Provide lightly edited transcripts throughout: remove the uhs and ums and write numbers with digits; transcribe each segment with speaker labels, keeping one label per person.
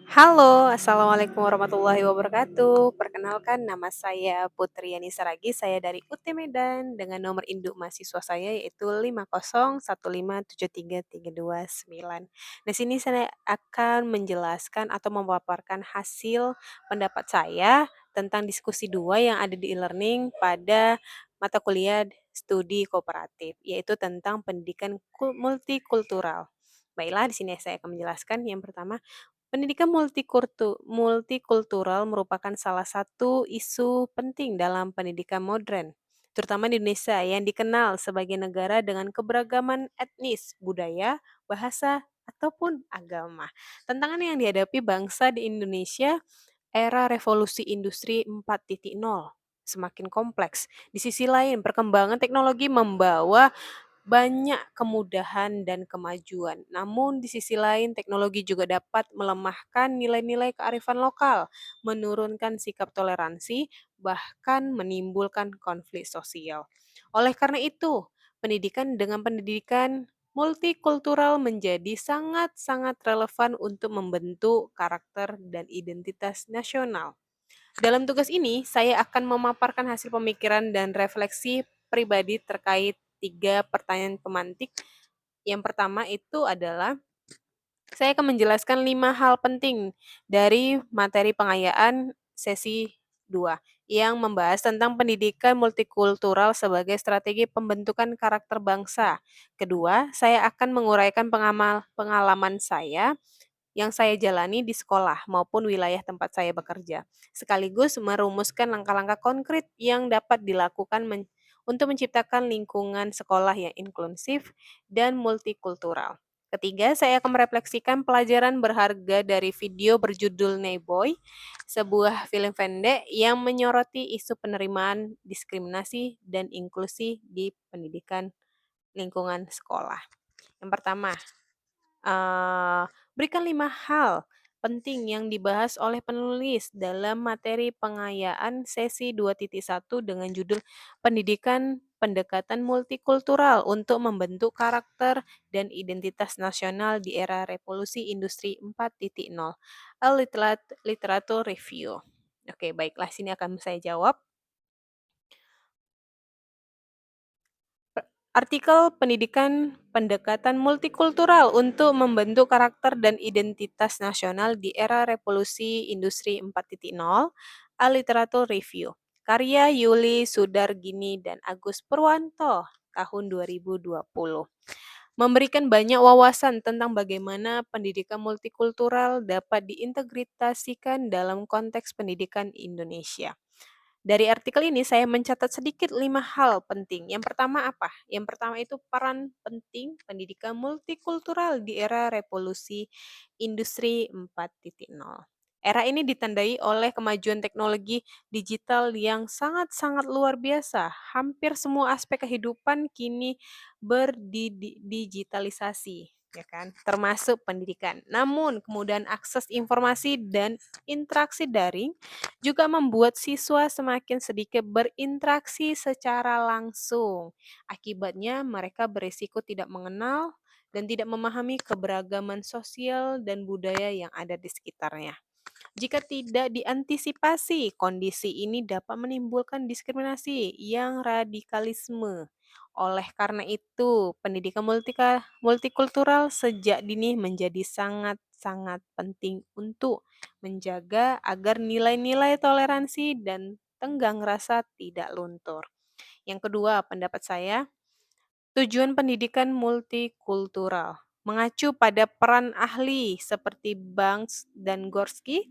Speaker 1: Halo, Assalamualaikum warahmatullahi wabarakatuh. Perkenalkan nama saya Putri Yani Saragi, saya dari UT Medan dengan nomor induk mahasiswa saya yaitu 501573329. Di sini saya akan menjelaskan atau memaparkan hasil pendapat saya tentang diskusi dua yang ada di e-learning pada mata kuliah studi kooperatif, yaitu tentang pendidikan multikultural. Baiklah, di sini saya akan menjelaskan yang pertama. Pendidikan multikultural merupakan salah satu isu penting dalam pendidikan modern, terutama di Indonesia yang dikenal sebagai negara dengan keberagaman etnis, budaya, bahasa, ataupun agama. Tantangan yang dihadapi bangsa di Indonesia era revolusi industri 4.0 semakin kompleks. Di sisi lain, perkembangan teknologi membawa banyak kemudahan dan kemajuan. Namun di sisi lain teknologi juga dapat melemahkan nilai-nilai kearifan lokal, menurunkan sikap toleransi, bahkan menimbulkan konflik sosial. Oleh karena itu, pendidikan multikultural menjadi sangat-sangat relevan untuk membentuk karakter dan identitas nasional. Dalam tugas ini, saya akan memaparkan hasil pemikiran dan refleksi pribadi terkait tiga pertanyaan pemantik. Yang pertama itu adalah, saya akan menjelaskan 5 hal penting dari materi pengayaan sesi 2 yang membahas tentang pendidikan multikultural sebagai strategi pembentukan karakter bangsa. Kedua, saya akan menguraikan pengalaman saya yang saya jalani di sekolah maupun wilayah tempat saya bekerja, sekaligus merumuskan langkah-langkah konkret yang dapat dilakukan untuk menciptakan lingkungan sekolah yang inklusif dan multikultural. Ketiga, saya akan merefleksikan pelajaran berharga dari video berjudul Neyboy, sebuah film pendek yang menyoroti isu penerimaan diskriminasi dan inklusi di pendidikan lingkungan sekolah. Yang pertama, berikan 5 hal penting yang dibahas oleh penulis dalam materi pengayaan sesi 2.1 dengan judul Pendidikan Pendekatan Multikultural untuk Membentuk Karakter dan Identitas Nasional di Era Revolusi Industri 4.0. Literatur Review. Oke, baiklah, sini akan saya jawab. Artikel Pendidikan Pendekatan Multikultural untuk Membentuk Karakter dan Identitas Nasional di Era Revolusi Industri 4.0, A Literatur Review. Karya Yuli Sudargini dan Agus Purwanto, tahun 2020. Memberikan banyak wawasan tentang bagaimana pendidikan multikultural dapat diintegrasikan dalam konteks pendidikan Indonesia. Dari artikel ini saya mencatat sedikit 5 hal penting. Yang pertama apa? Yang pertama itu peran penting pendidikan multikultural di era revolusi industri 4.0. Era ini ditandai oleh kemajuan teknologi digital yang sangat-sangat luar biasa. Hampir semua aspek kehidupan kini berdigitalisasi, ya kan? Termasuk pendidikan. Namun, kemudahan akses informasi dan interaksi daring juga membuat siswa semakin sedikit berinteraksi secara langsung. Akibatnya, mereka berisiko tidak mengenal dan tidak memahami keberagaman sosial dan budaya yang ada di sekitarnya. Jika tidak diantisipasi, kondisi ini dapat menimbulkan diskriminasi yang radikalisme. Oleh karena itu, pendidikan multikultural sejak dini menjadi sangat-sangat penting untuk menjaga agar nilai-nilai toleransi dan tenggang rasa tidak luntur. Yang kedua, pendapat saya, tujuan pendidikan multikultural mengacu pada peran ahli seperti Banks dan Gorski.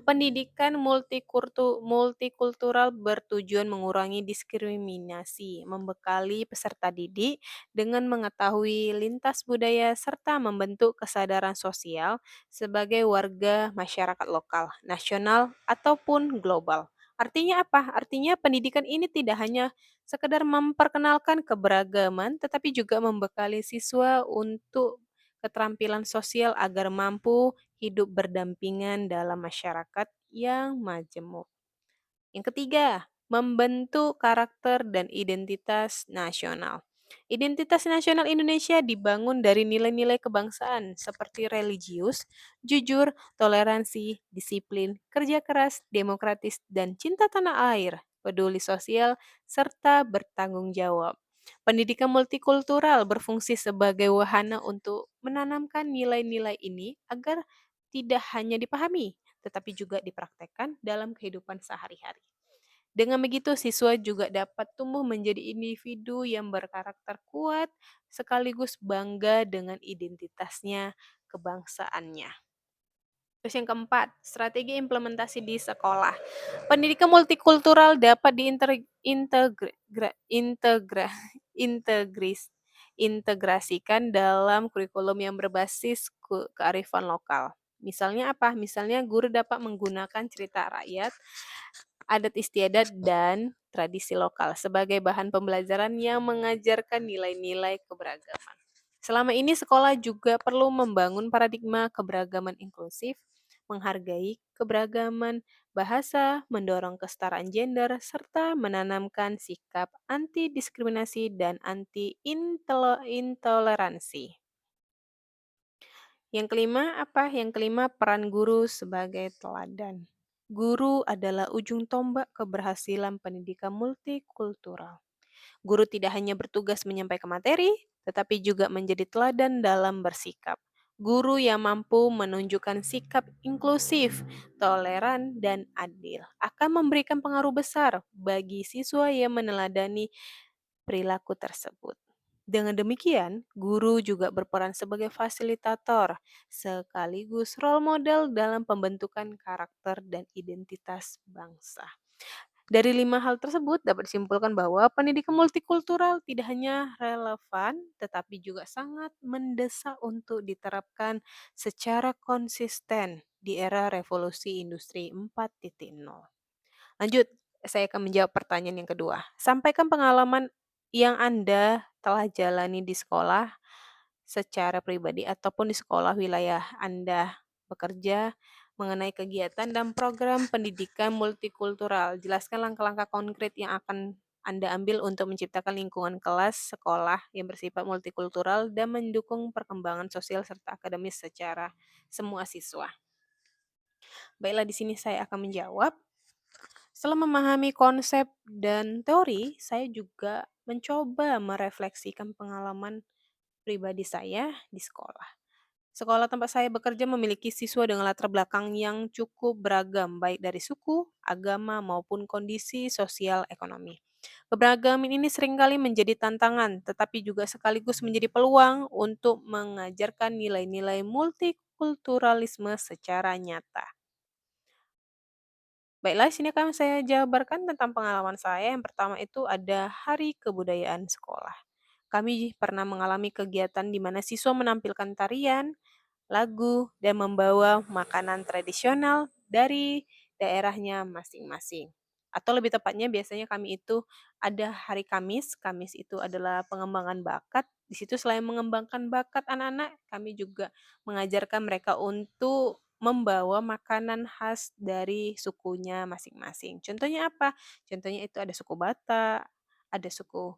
Speaker 1: Pendidikan multikultural bertujuan mengurangi diskriminasi, membekali peserta didik dengan mengetahui lintas budaya serta membentuk kesadaran sosial sebagai warga masyarakat lokal, nasional, ataupun global. Artinya apa? Artinya pendidikan ini tidak hanya sekedar memperkenalkan keberagaman, tetapi juga membekali siswa untuk keterampilan sosial agar mampu hidup berdampingan dalam masyarakat yang majemuk. Yang ketiga, membentuk karakter dan identitas nasional. Identitas nasional Indonesia dibangun dari nilai-nilai kebangsaan seperti religius, jujur, toleransi, disiplin, kerja keras, demokratis, dan cinta tanah air, peduli sosial, serta bertanggung jawab. Pendidikan multikultural berfungsi sebagai wahana untuk menanamkan nilai-nilai ini agar tidak hanya dipahami, tetapi juga dipraktekkan dalam kehidupan sehari-hari. Dengan begitu, siswa juga dapat tumbuh menjadi individu yang berkarakter kuat, sekaligus bangga dengan identitasnya, kebangsaannya. Terus yang keempat, strategi implementasi di sekolah. Pendidikan multikultural dapat integrasikan dalam kurikulum yang berbasis kearifan lokal. Misalnya apa? Misalnya guru dapat menggunakan cerita rakyat, adat istiadat, dan tradisi lokal sebagai bahan pembelajaran yang mengajarkan nilai-nilai keberagaman. Selama ini sekolah juga perlu membangun paradigma keberagaman inklusif, menghargai keberagaman bahasa, mendorong kesetaraan gender, serta menanamkan sikap anti diskriminasi dan anti intoleransi. Yang kelima apa? Yang kelima, peran guru sebagai teladan. Guru adalah ujung tombak keberhasilan pendidikan multikultural. Guru tidak hanya bertugas menyampaikan materi, tetapi juga menjadi teladan dalam bersikap. Guru yang mampu menunjukkan sikap inklusif, toleran, dan adil akan memberikan pengaruh besar bagi siswa yang meneladani perilaku tersebut. Dengan demikian, guru juga berperan sebagai fasilitator sekaligus role model dalam pembentukan karakter dan identitas bangsa. Dari 5 hal tersebut dapat disimpulkan bahwa pendidikan multikultural tidak hanya relevan, tetapi juga sangat mendesak untuk diterapkan secara konsisten di era revolusi industri 4.0. Lanjut, saya akan menjawab pertanyaan yang kedua. Sampaikan pengalaman yang Anda telah jalani di sekolah secara pribadi ataupun di sekolah wilayah Anda bekerja mengenai kegiatan dan program pendidikan multikultural. Jelaskan langkah-langkah konkret yang akan Anda ambil untuk menciptakan lingkungan kelas sekolah yang bersifat multikultural dan mendukung perkembangan sosial serta akademis secara semua siswa. Baiklah, di sini saya akan menjawab. Setelah memahami konsep dan teori, saya juga mencoba merefleksikan pengalaman pribadi saya di sekolah. Sekolah tempat saya bekerja memiliki siswa dengan latar belakang yang cukup beragam, baik dari suku, agama, maupun kondisi sosial ekonomi. Keberagaman ini seringkali menjadi tantangan, tetapi juga sekaligus menjadi peluang untuk mengajarkan nilai-nilai multikulturalisme secara nyata. Baiklah, sini akan saya jabarkan tentang pengalaman saya. Yang pertama itu ada Hari Kebudayaan Sekolah. Kami pernah mengalami kegiatan di mana siswa menampilkan tarian, lagu, dan membawa makanan tradisional dari daerahnya masing-masing. Atau lebih tepatnya biasanya kami itu ada hari Kamis. Kamis itu adalah pengembangan bakat. Di situ selain mengembangkan bakat anak-anak, kami juga mengajarkan mereka untuk membawa makanan khas dari sukunya masing-masing. Contohnya apa? Contohnya itu ada suku Batak, ada suku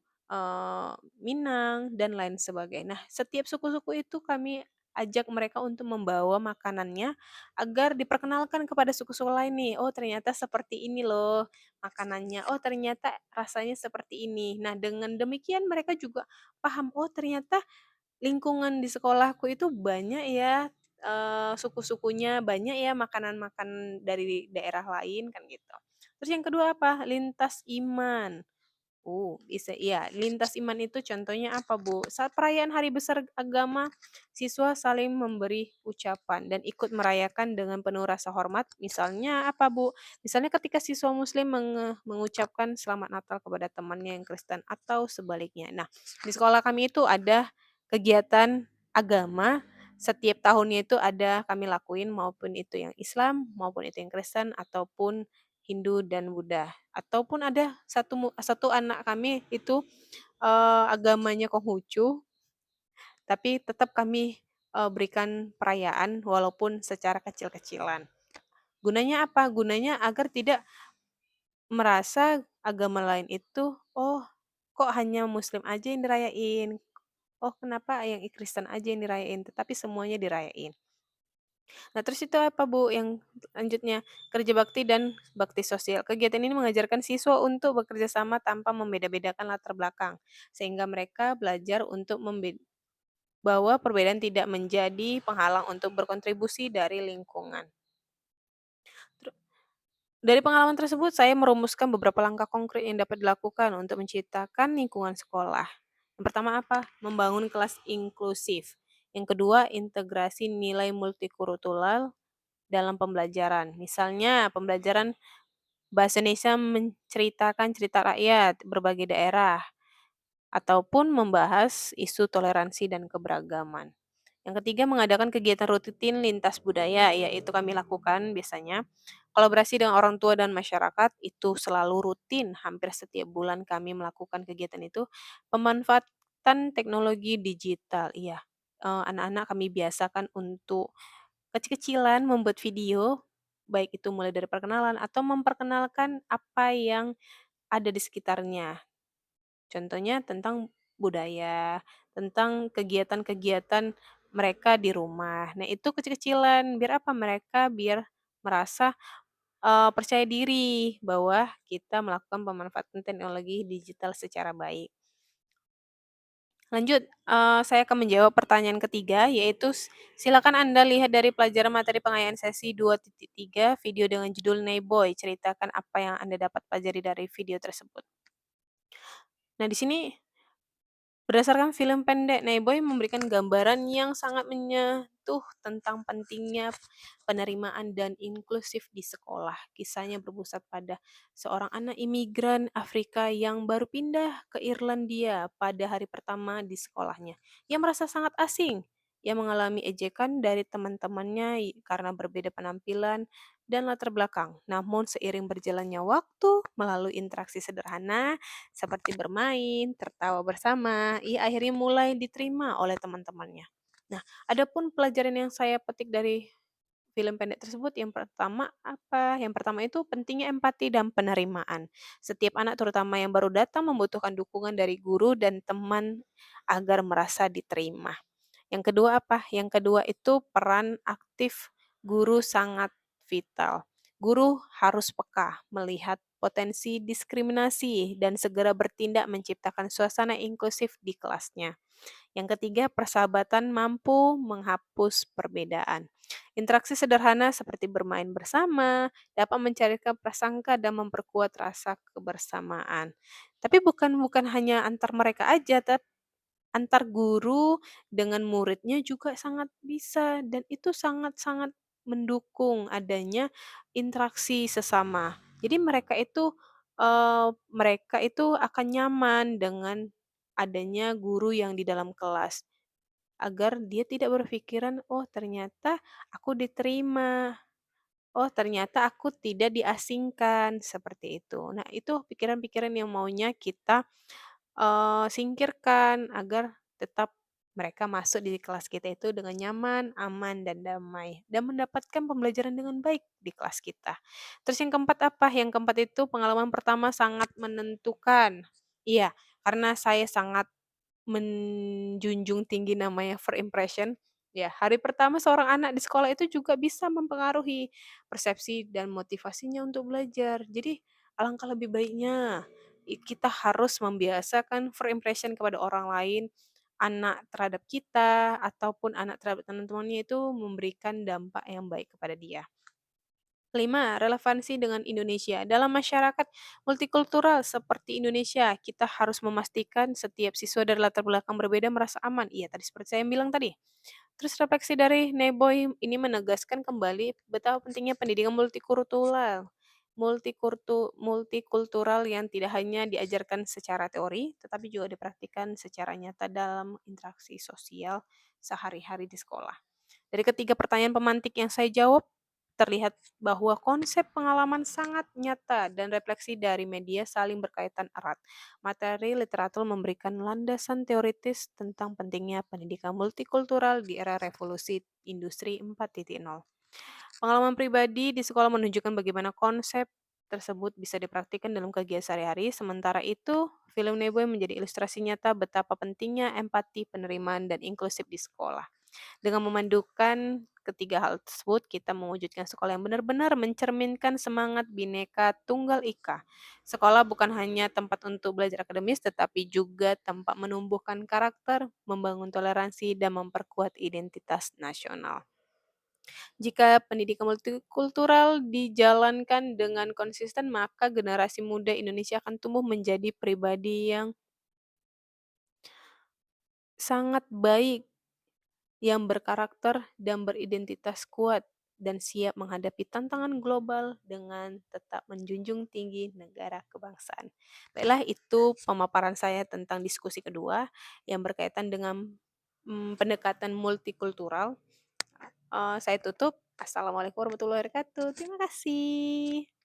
Speaker 1: Minang, dan lain sebagainya. Nah, setiap suku-suku itu kami ajak mereka untuk membawa makanannya agar diperkenalkan kepada suku-suku lain nih. Oh, ternyata seperti ini loh makanannya. Oh, ternyata rasanya seperti ini. Nah, dengan demikian mereka juga paham, oh ternyata lingkungan di sekolahku itu banyak ya suku-sukunya, banyak ya makanan-makanan dari daerah lain kan gitu. Terus yang kedua apa? Lintas iman. Bisa iya. Lintas iman itu contohnya apa, Bu? Saat perayaan hari besar agama, siswa saling memberi ucapan dan ikut merayakan dengan penuh rasa hormat. Misalnya apa, Bu? Misalnya ketika siswa muslim mengucapkan selamat Natal kepada temannya yang Kristen atau sebaliknya. Nah, di sekolah kami itu ada kegiatan agama setiap tahunnya itu ada kami lakuin maupun itu yang Islam maupun itu yang Kristen ataupun Hindu dan Buddha. Ataupun ada satu anak kami itu, agamanya Konghucu, tapi tetap kami, berikan perayaan walaupun secara kecil-kecilan. Gunanya apa? Gunanya agar tidak merasa agama lain itu, "Oh, kok hanya muslim aja yang dirayain? Oh kenapa yang Kristen aja yang dirayain, tetapi semuanya dirayain. Nah terus itu apa Bu yang lanjutnya, kerja bakti dan bakti sosial. Kegiatan ini mengajarkan siswa untuk bekerja sama tanpa membeda-bedakan latar belakang, sehingga mereka belajar untuk bahwa perbedaan tidak menjadi penghalang untuk berkontribusi dari lingkungan. Teru Dari pengalaman tersebut, saya merumuskan beberapa langkah konkret yang dapat dilakukan untuk menciptakan lingkungan sekolah. Yang pertama apa? Membangun kelas inklusif. Yang kedua, integrasi nilai multikultural dalam pembelajaran. Misalnya, pembelajaran bahasa Indonesia menceritakan cerita rakyat berbagai daerah, ataupun membahas isu toleransi dan keberagaman. Yang ketiga, mengadakan kegiatan rutin lintas budaya, yaitu kami lakukan biasanya. Kolaborasi dengan orang tua dan masyarakat itu selalu rutin, hampir setiap bulan kami melakukan kegiatan itu. Pemanfaatan teknologi digital, iya. Anak-anak kami biasakan untuk kecil-kecilan membuat video, baik itu mulai dari perkenalan atau memperkenalkan apa yang ada di sekitarnya. Contohnya tentang budaya, tentang kegiatan-kegiatan mereka di rumah. Nah, itu kecil-kecilan, biar apa? Mereka biar merasa, percaya diri bahwa kita melakukan pemanfaatan teknologi digital secara baik. Lanjut, saya akan menjawab pertanyaan ketiga, yaitu silakan Anda lihat dari pelajaran materi pengayaan sesi 2.3 video dengan judul Neyboy, ceritakan apa yang Anda dapat pelajari dari video tersebut. Nah, di sini berdasarkan film pendek, Neighboy memberikan gambaran yang sangat menyentuh tentang pentingnya penerimaan dan inklusif di sekolah. Kisahnya berpusat pada seorang anak imigran Afrika yang baru pindah ke Irlandia pada hari pertama di sekolahnya. Ia merasa sangat asing. Ia mengalami ejekan dari teman-temannya karena berbeda penampilan dan latar belakang. Namun seiring berjalannya waktu, melalui interaksi sederhana, seperti bermain, tertawa bersama, ia akhirnya mulai diterima oleh teman-temannya. Nah, adapun pelajaran yang saya petik dari film pendek tersebut yang pertama apa? Yang pertama itu pentingnya empati dan penerimaan. Setiap anak terutama yang baru datang membutuhkan dukungan dari guru dan teman agar merasa diterima. Yang kedua apa? Yang kedua itu peran aktif guru sangat vital. Guru harus peka melihat potensi diskriminasi dan segera bertindak menciptakan suasana inklusif di kelasnya. Yang ketiga, persahabatan mampu menghapus perbedaan. Interaksi sederhana seperti bermain bersama dapat mencairkan prasangka dan memperkuat rasa kebersamaan. Tapi bukan hanya antar mereka aja, antar guru dengan muridnya juga sangat bisa dan itu sangat-sangat mendukung adanya interaksi sesama. Jadi mereka itu akan nyaman dengan adanya guru yang di dalam kelas, agar dia tidak berpikiran, "Oh ternyata aku diterima, oh ternyata aku tidak diasingkan," seperti itu. Nah itu pikiran-pikiran yang maunya kita singkirkan agar tetap mereka masuk di kelas kita itu dengan nyaman, aman, dan damai, dan mendapatkan pembelajaran dengan baik di kelas kita. Terus yang keempat apa? Yang keempat itu pengalaman pertama sangat menentukan. Iya, karena saya sangat menjunjung tinggi namanya first impression. Ya, hari pertama seorang anak di sekolah itu juga bisa mempengaruhi persepsi dan motivasinya untuk belajar. Jadi, alangkah lebih baiknya kita harus membiasakan first impression kepada orang lain, anak terhadap kita ataupun anak terhadap teman-temannya itu memberikan dampak yang baik kepada dia. Kelima, relevansi dengan Indonesia. Dalam masyarakat multikultural seperti Indonesia, kita harus memastikan setiap siswa dari latar belakang berbeda merasa aman. Iya, tadi seperti saya bilang tadi. Terus refleksi dari Neboy ini menegaskan kembali betapa pentingnya pendidikan multikultural yang tidak hanya diajarkan secara teori, tetapi juga dipraktikkan secara nyata dalam interaksi sosial sehari-hari di sekolah. Dari ketiga pertanyaan pemantik yang saya jawab, terlihat bahwa konsep pengalaman sangat nyata dan refleksi dari media saling berkaitan erat. Materi literatur memberikan landasan teoritis tentang pentingnya pendidikan multikultural di era revolusi industri 4.0. Pengalaman pribadi di sekolah menunjukkan bagaimana konsep tersebut bisa dipraktikkan dalam kegiatan sehari-hari, sementara itu film Neboy menjadi ilustrasi nyata betapa pentingnya empati, penerimaan, dan inklusif di sekolah. Dengan memandukan ketiga hal tersebut, kita mewujudkan sekolah yang benar-benar mencerminkan semangat Bhinneka Tunggal Ika. Sekolah bukan hanya tempat untuk belajar akademis, tetapi juga tempat menumbuhkan karakter, membangun toleransi, dan memperkuat identitas nasional. Jika pendidikan multikultural dijalankan dengan konsisten, maka generasi muda Indonesia akan tumbuh menjadi pribadi yang sangat baik, yang berkarakter dan beridentitas kuat, dan siap menghadapi tantangan global dengan tetap menjunjung tinggi negara kebangsaan. Baiklah, itu pemaparan saya tentang diskusi kedua yang berkaitan dengan pendekatan multikultural. Saya tutup. Assalamualaikum warahmatullahi wabarakatuh. Terima kasih.